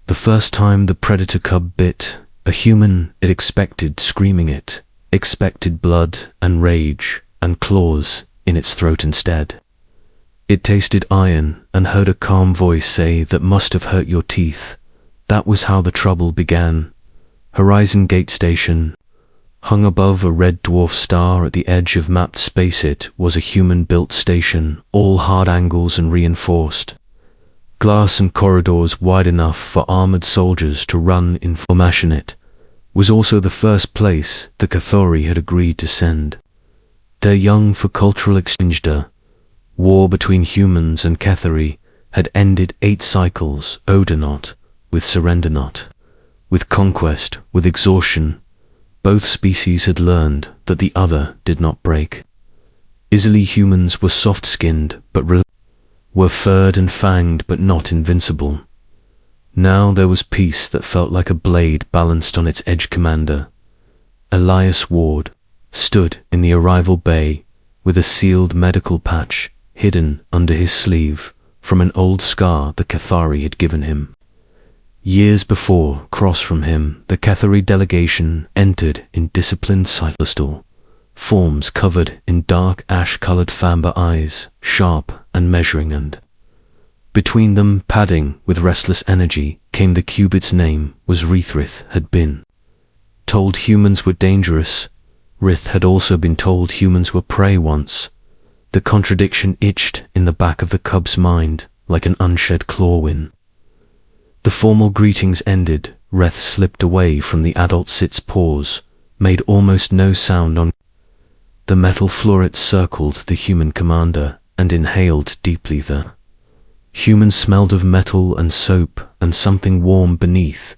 The first time the predator cub bit a human, it expected screaming it, expected blood and rage and claws in its throat instead. It tasted iron and heard a calm voice say that must have hurt your teeth. That was how the trouble began. Horizon Gate Station, hung above a red dwarf star at the edge of mapped space, it was a human-built station, all hard angles and reinforced. Glass and corridors wide enough for armored soldiers to run in formation. It was also the first place the Cathari had agreed to send their young for cultural exchange. The war between humans and Cathari had ended 8 cycles, Oder not, with surrender not, with conquest, with exhaustion. Both species had learned that the other did not break easily. Humans were soft-skinned but were furred and fanged but not invincible. Now there was peace that felt like a blade balanced on its edge. Commander Elias Ward stood in the arrival bay with a sealed medical patch hidden under his sleeve from an old scar the Cathari had given him. Years before, across from him, the Cathari delegation entered in disciplined celestial forms covered in dark ash-colored amber eyes, sharp and measuring, and between them, padding with restless energy, came the cubit's name was Rith had been told humans were dangerous. Rith had also been told humans were prey once. The contradiction itched in the back of the cub's mind like an unshed clawwin. The formal greetings ended. Rith slipped away from the adult Sit's paws, made almost no sound on the metal floor. It circled the human commander and inhaled deeply. The human smelled of metal and soap and something warm beneath.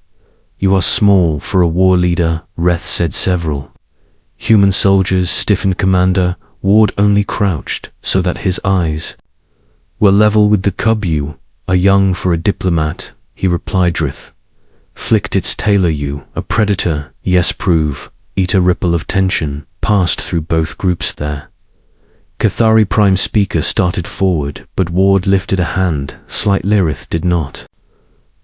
You are small for a war leader, Rith said. Several human soldiers stiffened. Commander Ward only crouched so that his eyes were level with the cub. You are young for a diplomat, he replied. Rith flicked its tail. You a predator? Yes, prove. Eat. A ripple of tension passed through both groups there. Cathari Prime Speaker started forward, but Ward lifted a hand. Slightly. Rith did not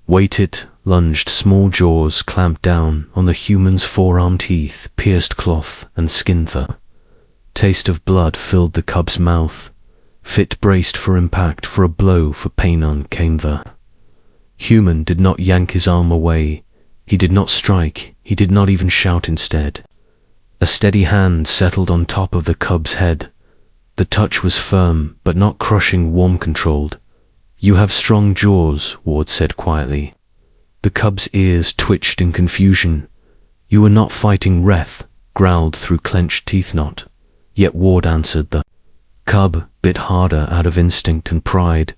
wait. It lunged. Small jaws clamped down on the human's forearm. Teeth pierced cloth and skin. The taste of blood filled the cub's mouth. Fit braced for impact, for a blow, for pain. On came the human. Did not yank his arm away. He did not strike. He did not even shout. Instead, a steady hand settled on top of the cub's head. The touch was firm, but not crushing, warm, controlled. You have strong jaws, Ward said quietly. The cub's ears twitched in confusion. You are not fighting. Rith growled through clenched teeth. Not yet, Ward answered. The cub bit harder out of instinct and pride.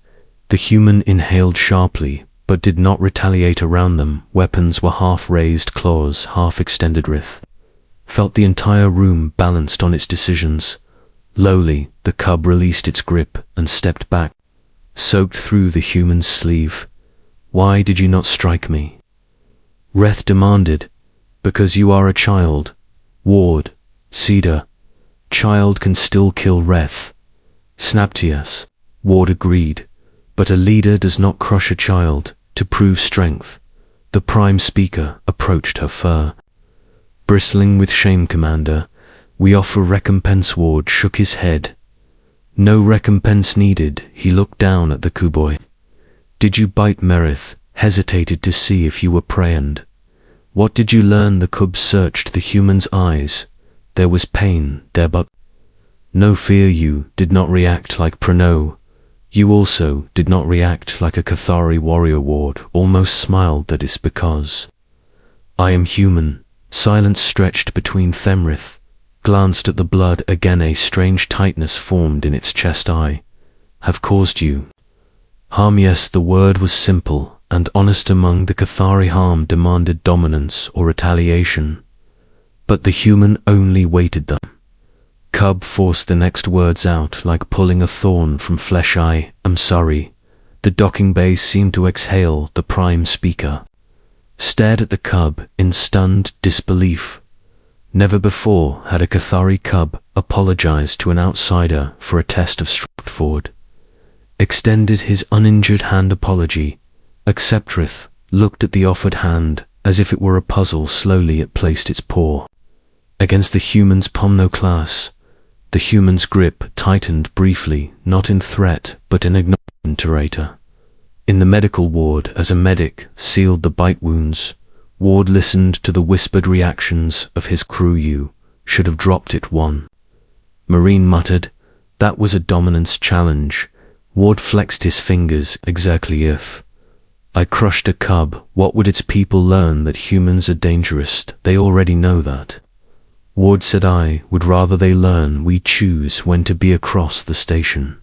The human inhaled sharply, but did not retaliate. Around them, weapons were half-raised, claws half-extended. Rith felt the entire room balanced on its decisions. Lowly, the cub released its grip and stepped back, soaked through the human's sleeve. Why did you not strike me? Rith demanded. Because you are a child. Ward, Cedar. Child can still kill. Rith snapped. Yes, Ward agreed. But a leader does not crush a child to prove strength. The Prime Speaker approached her fur, bristling with shame. Commander, we offer recompense. Ward shook his head. No recompense needed. He looked down at the cowboy. Did you bite? Merith hesitated to see if you were prey. And what did you learn? The cub searched the human's eyes. There was pain there, but no fear. You did not react like Prano. You also did not react like a Cathari warrior. Ward almost smiled. That is because I am human. Silence stretched between. Themrith glanced at the blood again. A strange tightness formed in its chest. I have caused you harm. Yes, the word was simple and honest. Among the Cathari, harm demanded dominance or retaliation, but the human only waited. The cub forced the next words out like pulling a thorn from flesh. I am sorry. The docking bay seemed to exhale. The Prime Speaker stared at the cub in stunned disbelief. Never before had a Cathari cub apologized to an outsider for a test of strength. Ford extended his uninjured hand. Apology. Accept. Rith looked at the offered hand, as if it were a puzzle. Slowly it placed its paw against the human's palm. No class. The human's grip tightened briefly, not in threat, but in acknowledgement. In the medical ward, as a medic sealed the bite wounds, Ward listened to the whispered reactions of his crew. "You should have dropped it." One Marine muttered. "That was a dominance challenge." Ward flexed his fingers. "Exactly. If I crushed a cub, what would its people learn? That humans are dangerous. They already know that." Ward said, "I would rather they learn we choose when to be." Across the station,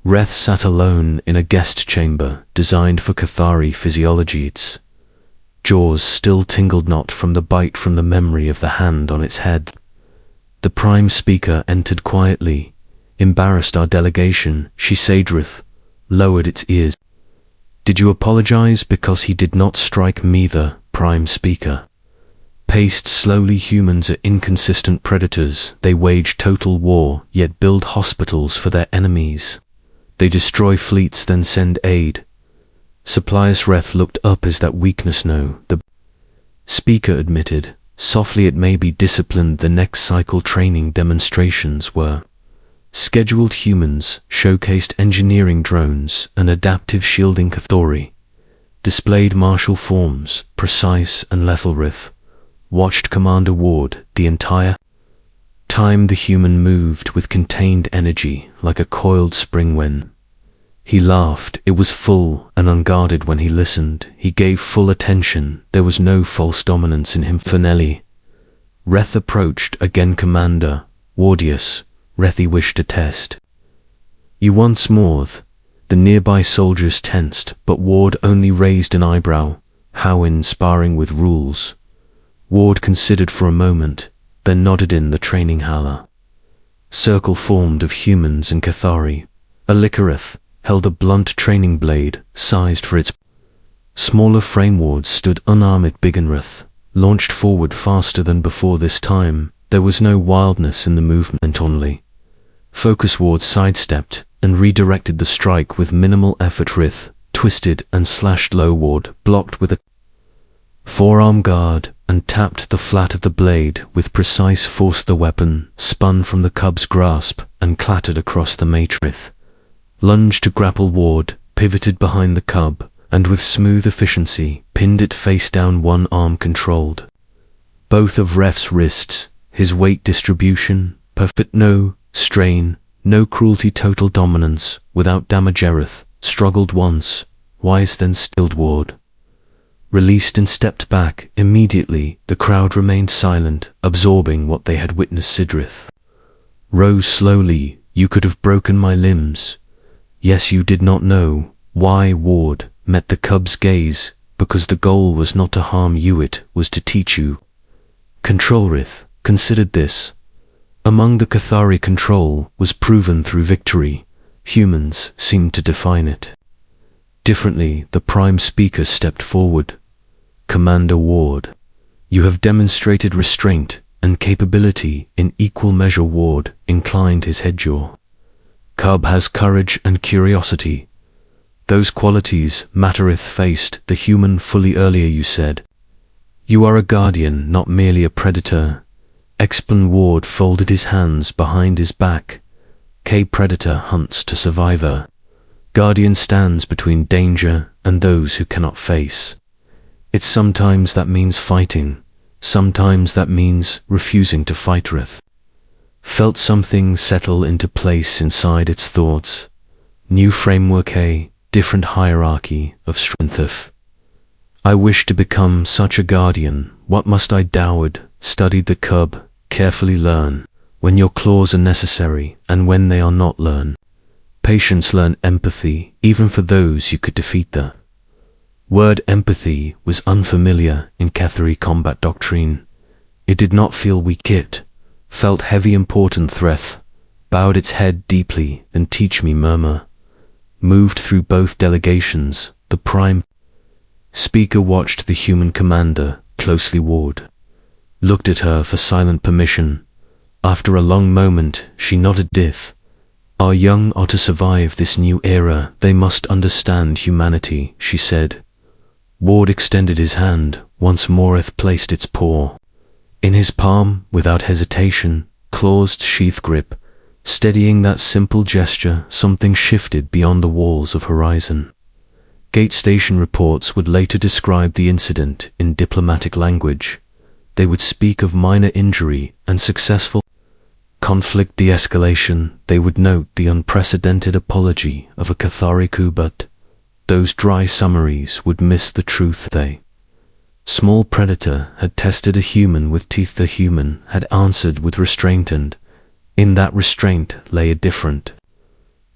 Reth sat alone in a guest chamber designed for Cathari physiology. Its jaws still tingled, not from the bite, from the memory of the hand on its head. The prime speaker entered quietly. "Embarrassed our delegation," she said. Reth lowered its ears. "Did you apologize?" "Because he did not strike me," the prime speaker paced slowly. "Humans are inconsistent predators. They wage total war, yet build hospitals for their enemies. They destroy fleets, then send aid supplies." Reth looked up. "Is that weakness?" "No," the speaker admitted softly. "It may be disciplined." The next cycle training demonstrations were scheduled. Humans showcased engineering drones and adaptive shielding. Cathari displayed martial forms, precise and lethal. Reth watched Commander Ward the entire time. The human moved with contained energy, like a coiled spring. When he laughed, it was full and unguarded. When he listened, he gave full attention. There was no false dominance in him. Finelli. Reth approached again. "Commander Wardius," Rethi wished to test you once more. The nearby soldiers tensed, but Ward only raised an eyebrow. "How in sparring with rules?" Ward considered for a moment, then nodded. "In the training hala circle formed of humans and Cathari. A Likareth held a blunt training blade, sized for its smaller frame. Ward stood unarmed. Bigenrith launched forward faster than before. This time, there was no wildness in the movement, only focus. Ward sidestepped and redirected the strike with minimal effort. Rith twisted and slashed low. Ward blocked with a forearm guard and tapped the flat of the blade with precise force. The weapon spun from the cub's grasp and clattered across the matrix. Lunged to grapple. Ward pivoted behind the cub and with smooth efficiency pinned it face down. One arm controlled both of Ref's wrists, his weight distribution perfect. No strain, no cruelty, total dominance without damage. Erith struggled once, wise, then stilled. Ward released and stepped back. Immediately, the crowd remained silent, absorbing what they had witnessed. Sidrith rose slowly. "You could have broken my limbs." "Yes, you did not know." "Why?" Ward met the cub's gaze. "Because the goal was not to harm you, it was to teach you control." Rith considered this. Among the Cathari, control was proven through victory. Humans seemed to define it differently. The prime speaker stepped forward. "Commander Ward, you have demonstrated restraint and capability in equal measure." Ward inclined his head. "Your cub has courage and curiosity. Those qualities Matterith faced the human fully earlier. You said you are a guardian, not merely a predator." Explain. Ward folded his hands behind his back. "Predator hunts to survivor. Guardian stands between danger and those who cannot face it. Sometimes that means fighting, sometimes that means refusing to fight." Rith felt something settle into place inside its thoughts. New framework, a different hierarchy of strength. "I wish to become such a guardian. What must I Doward studied the cub carefully. "Learn when your claws are necessary and when they are not. Learn patience. Learn empathy, even for those you could defeat." The word empathy was unfamiliar in Cathari combat doctrine. It did not feel weak. It felt heavy, important. Threth bowed its head deeply. "Then teach me." Murmur moved through both delegations. The prime speaker watched the human commander closely. Ward looked at her for silent permission. After a long moment, she nodded. "Dith, our young are to survive this new era. They must understand humanity," she said. Ward extended his hand. Once more placed its paw in his palm without hesitation, claw's sheath grip. Steadying that simple gesture, something shifted beyond the walls of horizon. Gate station reports would later describe the incident in diplomatic language. They would speak of minor injury and successful conflict de-escalation. They would note the unprecedented apology of a Cathari coup, but those dry summaries would miss the truth. They small predator had tested a human with teeth. The human had answered with restraint, and in that restraint lay a different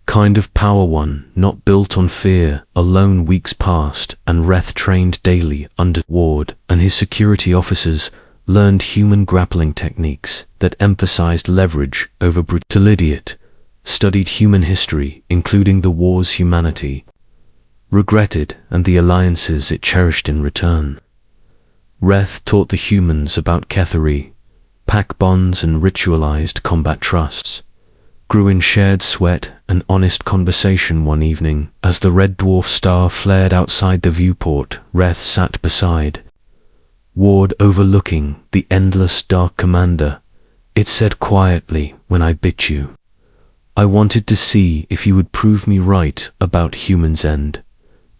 kind of power, one not built on fear alone. Weeks passed, and Reth trained daily under Ward, and his security officers learned human grappling techniques that emphasized leverage over brutality. Studied human history, including the war's humanity, regretted, and the alliances it cherished in return. Reth taught the humans about Cathari, pack bonds and ritualized combat trusts, grew in shared sweat and honest conversation. One evening, as the red dwarf star flared outside the viewport, Reth sat beside Ward, overlooking the endless dark. Commander, it said quietly, when I bit you, I wanted to see if you would prove me right about humans' end.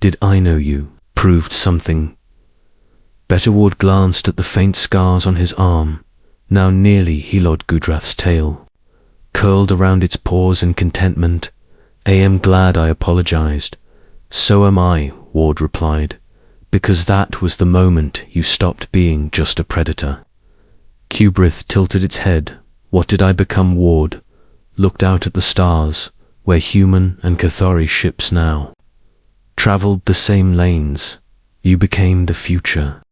Did I know you proved something better? Ward glanced at the faint scars on his arm. Now nearly Helod Gudrath's tail curled around its paws in contentment. I am glad I apologized. So am I, Ward replied, because that was the moment you stopped being just a predator. Kubrith tilted its head. What did I become? Ward looked out at the stars, where human and Cathari ships now traveled the same lanes. You became the future.